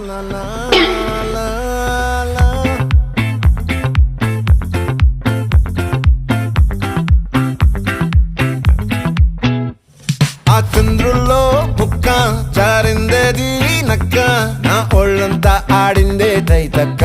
la la la la. ఆ చంద్రుల్లో ముక్క చారిందేది నక్క నా ఒళ్ళంతా ఆడిందే తైతక్క